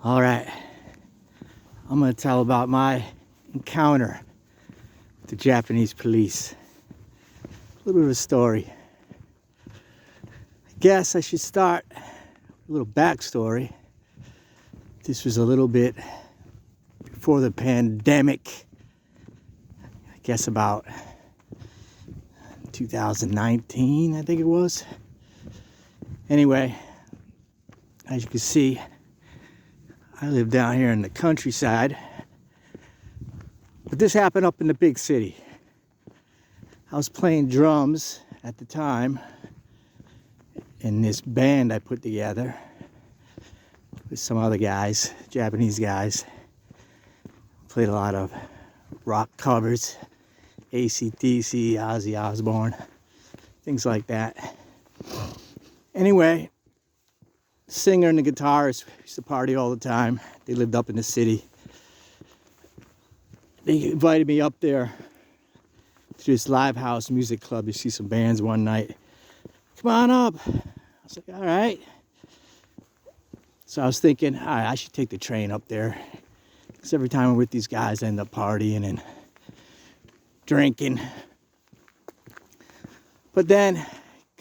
All right, I'm gonna tell about my encounter with the Japanese police. A little bit of a story. I guess I should start a little backstory. This was a little bit before the pandemic. I guess about 2019, I think it was. Anyway, as you can see, I live down here in the countryside, but this happened up in the big city. I was playing drums at the time in this band I put together with some other guys, Japanese guys. Played a lot of rock covers, AC/DC, Ozzy Osbourne, things like that. Anyway, the singer and the guitarist used to party all the time. They lived up in the city. They invited me up there to this live house music club to see some bands one night. Come on up. I was like, all right. So I was thinking, all right, I should take the train up there. Because every time I'm with these guys, I end up partying and drinking. But then it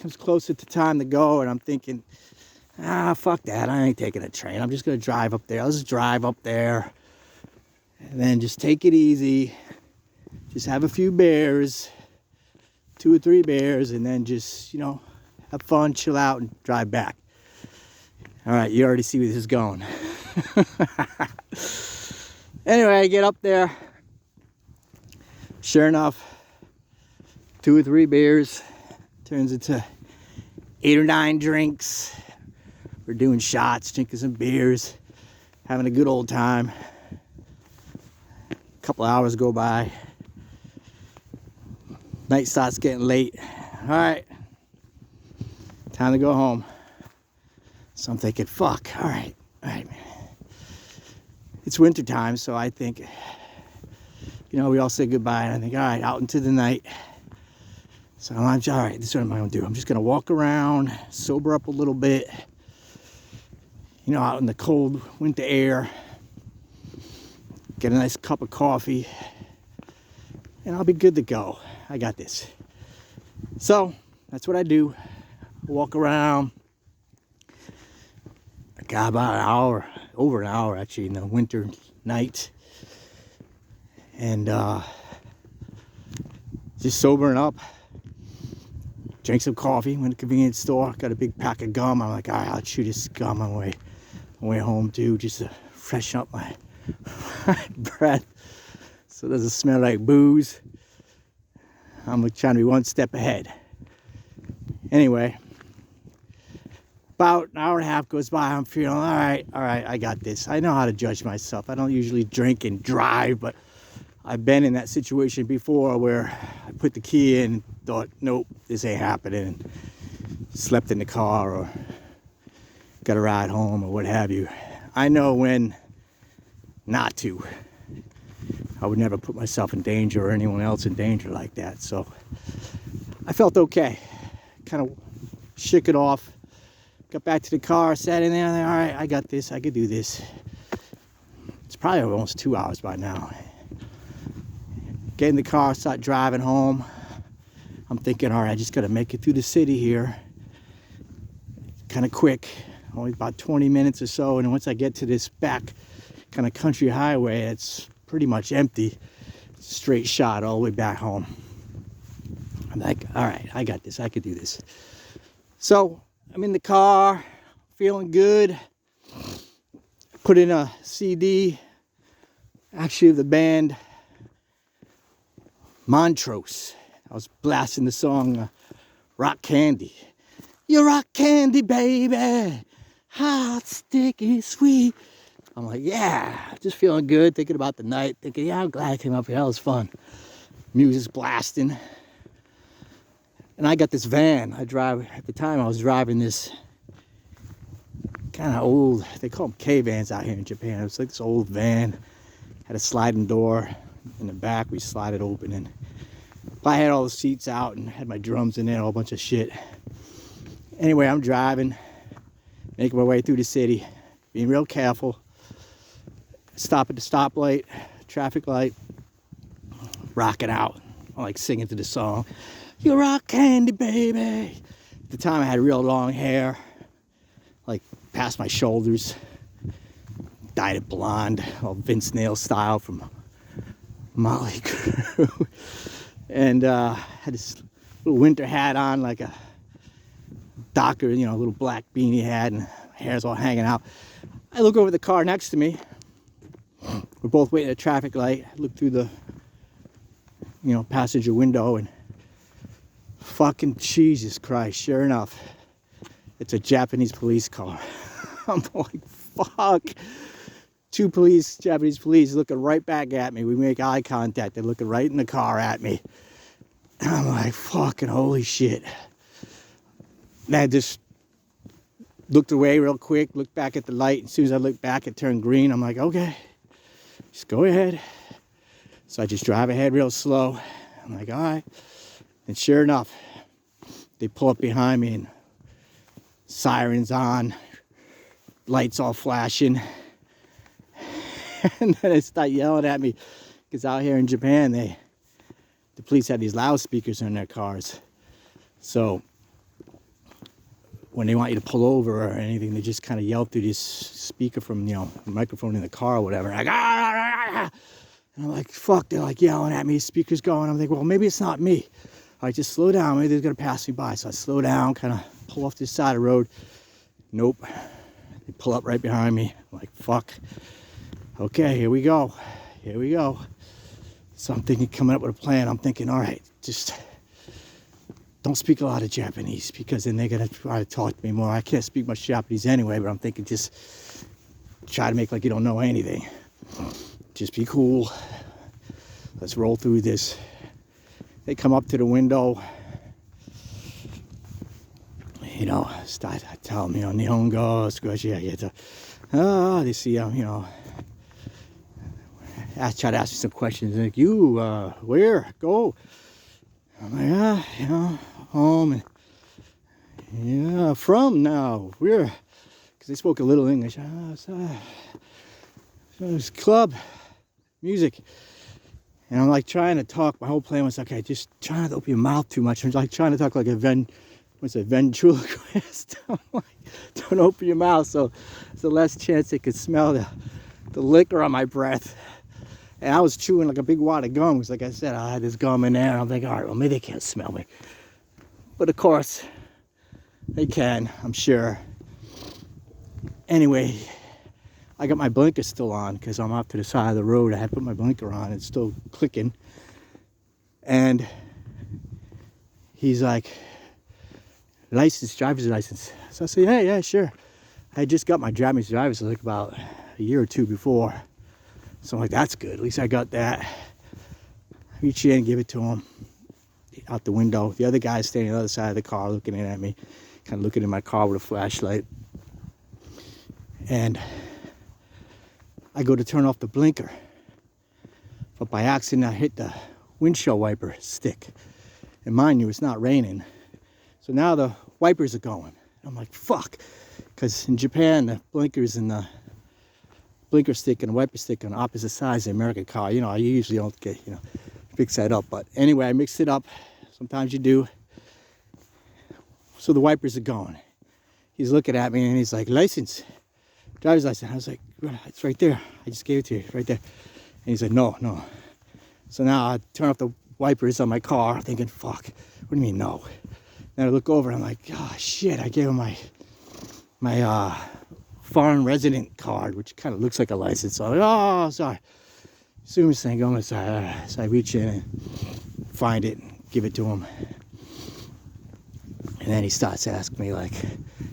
comes closer to time to go, and I'm thinking, fuck that. I ain't taking a train. I'm just going to drive up there. I'll just drive up there and then just take it easy. Just have a few beers, 2 or 3 beers, and then just, have fun, chill out, and drive back. All right, you already see where this is going. Anyway, I get up there. Sure enough, 2 or 3 beers turns into 8 or 9 drinks. We're doing shots, drinking some beers, having a good old time. A couple hours go by. Night starts getting late. All right, time to go home. So I'm thinking, fuck, all right. It's winter time, so I think, we all say goodbye, and I think, all right, out into the night. So I'm all right, this is what I'm gonna do. I'm just gonna walk around, sober up a little bit, out in the cold winter air, get a nice cup of coffee, and I'll be good to go. I got this. So that's what I do. Walk around. I got about an hour, over an hour actually, in the winter night, and just sobering up. Drank some coffee, went to the convenience store, got a big pack of gum. I'm like, all right, I'll chew this gum on my way home too, just to freshen up my breath so it doesn't smell like booze. I'm trying to be one step ahead. Anyway, about an hour and a half goes by. I'm feeling, all right, I got this. I know how to judge myself. I don't usually drink and drive, but I've been in that situation before where I put the key in and thought, nope, this ain't happening. And slept in the car or got a ride home or what have you. I know when not to. I would never put myself in danger or anyone else in danger like that. So I felt okay. Kind of shook it off. Got back to the car, sat in there, all right, I got this, I could do this. It's probably almost 2 hours by now. Get in the car, start driving home. I'm thinking, all right, I just gotta make it through the city here. Kind of quick, only about 20 minutes or so, and once I get to this back kind of country highway, it's pretty much empty. Straight shot all the way back home. I'm like, all right, I got this, I could do this. So I'm in the car, feeling good. Put in a CD, actually of the band Montrose. I was blasting the song Rock Candy. You rock candy, baby, hot, sticky, sweet. I'm like, yeah, just feeling good, thinking about the night, thinking, yeah, I'm glad I came up here, that was fun. Music's blasting. And I got this van. At the time I was driving this kind of old, they call them K-vans out here in Japan. It was like this old van, had a sliding door in the back, we slide it open, and I had all the seats out and had my drums in there, a whole bunch of shit. Anyway, I'm driving, making my way through the city, being real careful. Stop at the stoplight, traffic light, rocking out. I like singing to the song. You rock candy, baby. At the time I had real long hair, like past my shoulders. Dyed it blonde, all Vince Neil style from Motley Crue. And had this little winter hat on, like a Docker, you know, a little black beanie hat, and hair's all hanging out. I look over the car next to me. We're both waiting at a traffic light. I look through the, you know, passenger window, and fucking Jesus Christ, sure enough, it's a Japanese police car. I'm like, fuck. Two Japanese police looking right back at me. We make eye contact. They're looking right in the car at me. And I'm like, fucking holy shit. And I just looked away real quick, looked back at the light. As soon as I looked back, it turned green. I'm like, okay, just go ahead. So I just drive ahead real slow. I'm like, all right. And sure enough, they pull up behind me, and sirens on, lights all flashing. And then they start yelling at me, because out here in Japan, the police have these loudspeakers in their cars. So when they want you to pull over or anything, they just kind of yell through this speaker from, you know, the microphone in the car or whatever. Like, ah! And I'm like, fuck, they're like yelling at me, speaker's going. I'm like, well, maybe it's not me. All right, just slow down. Maybe they're going to pass me by. So I slow down, kind of pull off this side of the road. Nope. They pull up right behind me. I'm like, fuck. Okay, here we go. Here we go. So I'm thinking, coming up with a plan. I'm thinking, all right, just don't speak a lot of Japanese, because then they're going to try to talk to me more. I can't speak much Japanese anyway, but I'm thinking just try to make like you don't know anything. Just be cool. Let's roll through this. They come up to the window. You know, start telling me on Nihongo, they see, you know, try to ask me some questions. Like, you, where? Go. I'm like, you know, home. And, yeah, from now. Where? Because they spoke a little English. It's club, music. And I'm like trying to talk. My whole plan was, okay, just try not to open your mouth too much. I'm like trying to talk like a ventriloquist. I'm like, don't open your mouth, so there's the less chance they could smell the liquor on my breath. And I was chewing like a big wad of gum, because like I said, I had this gum in there. And I'm like, all right, well, maybe they can't smell me. But of course, they can, I'm sure. Anyway, I got my blinker still on, because I'm off to the side of the road. I had put my blinker on. It's still clicking. And he's like, driver's license. So I say, yeah, sure. I had just got my driver's license like about a year or two before. So I'm like, that's good. At least I got that. Reach in, give it to him. Out the window. The other guy's standing on the other side of the car looking at me. Kind of looking in my car with a flashlight. And I go to turn off the blinker. But by accident, I hit the windshield wiper stick. And mind you, it's not raining. So now the wipers are going. I'm like, fuck. Because in Japan, the blinkers and the blinker stick and the wiper stick on opposite sides of the American car. You know, I usually don't get, you know, mix that up. But anyway, I mixed it up. Sometimes you do. So the wipers are going. He's looking at me and he's like, license. Driver's license. I was like, it's right there. I just gave it to you, right there. And he said, no. So now I turn off the wipers on my car, thinking, fuck, what do you mean no? Then I look over and I'm like, oh shit, I gave him my foreign resident card, which kind of looks like a license. So I'm like, oh, sorry. Soon as thing going, so I reach in and find it and give it to him. And then he starts asking me like,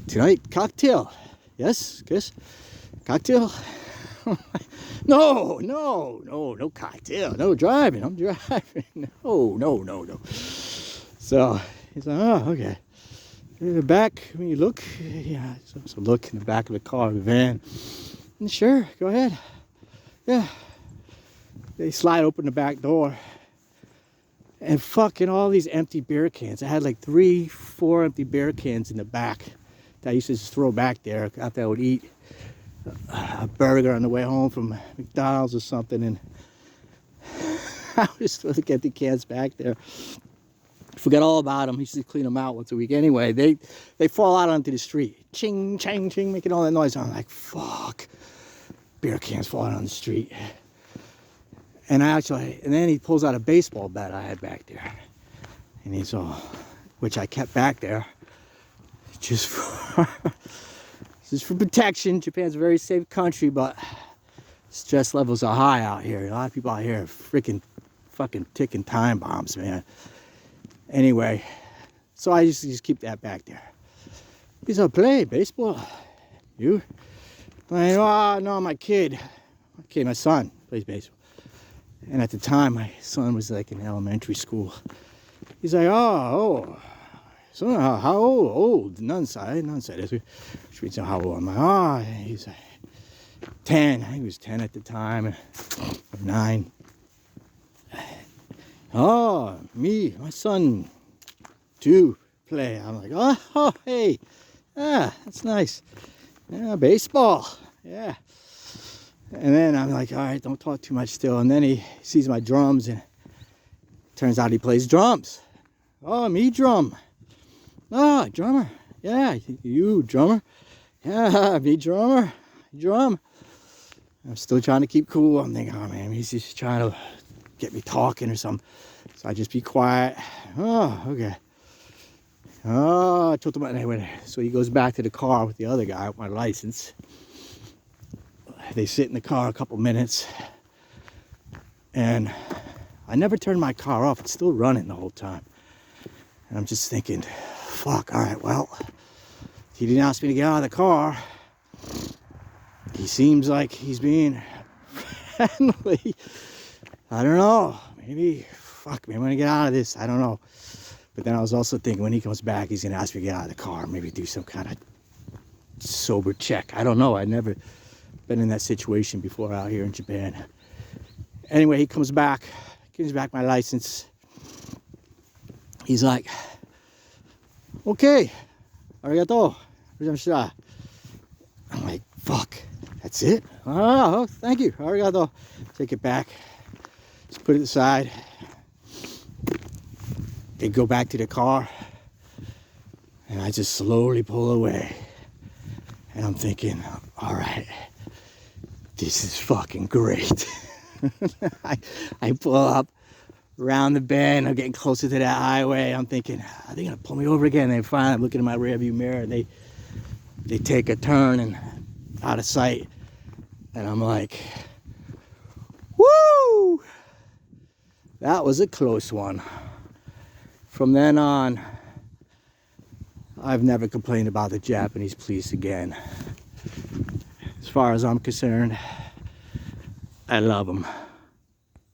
tonight, cocktail. Yes, Chris? Cocktail? No cocktail. No driving. I'm driving. No. So he's like, oh, okay. In the back, when you look, yeah, so look in the back of the car, the van. And sure, go ahead. Yeah. They slide open the back door. And fucking all these empty beer cans. I had like 3-4 empty beer cans in the back that I used to just throw back there after I would eat. a burger on the way home from McDonald's or something, and I was supposed to get the cans back there. Forgot all about them. He used to clean them out once a week. Anyway, they fall out onto the street. Ching, ching, ching, making all that noise. I'm like, fuck. Beer cans falling on the street. And then he pulls out a baseball bat I had back there. And he's all, which I kept back there. Just for protection. Japan's a very safe country, but stress levels are high out here. A lot of people out here are freaking fucking ticking time bombs, man. Anyway, so I just keep that back there. He's like, play baseball. You? Like, oh, no, my son plays baseball. And at the time, my son was like in elementary school. He's like, oh, so how old? None said this. Which means how old am I? Oh, he's like 10. I think he was 10 at the time, or 9. Oh, my son, too, play. I'm like, oh, hey, that's nice. Yeah, baseball, yeah. And then I'm like, all right, don't talk too much still. And then he sees my drums, and turns out he plays drums. Oh, me drum. Oh, drummer. Yeah, you drummer. Yeah, me drummer. Drum. I'm still trying to keep cool. I'm thinking, oh man, he's just trying to get me talking or something. So I just be quiet. Oh, okay. Oh, I told him anyway. So he goes back to the car with the other guy with my license. They sit in the car a couple minutes, and I never turned my car off. It's still running the whole time. And I'm just thinking, fuck, all right, well, he didn't ask me to get out of the car. He seems like he's being friendly. I don't know. Maybe I'm gonna get out of this. I don't know. But then I was also thinking, when he comes back, he's gonna ask me to get out of the car, maybe do some kind of sober check. I don't know. I've never been in that situation before out here in Japan. Anyway, he comes back, gives back my license. He's like, okay, arigato. I'm like, fuck, that's it? Oh, thank you, arigato. Take it back, just put it aside. They go back to the car, and I just slowly pull away. And I'm thinking, all right, this is fucking great. I pull up around the bend. I'm getting closer to that highway. I'm thinking, are they gonna pull me over again? And finally, I'm looking in my rearview mirror, and they take a turn and out of sight. And I'm like, woo! That was a close one. From then on, I've never complained about the Japanese police again. As far as I'm concerned, I love them.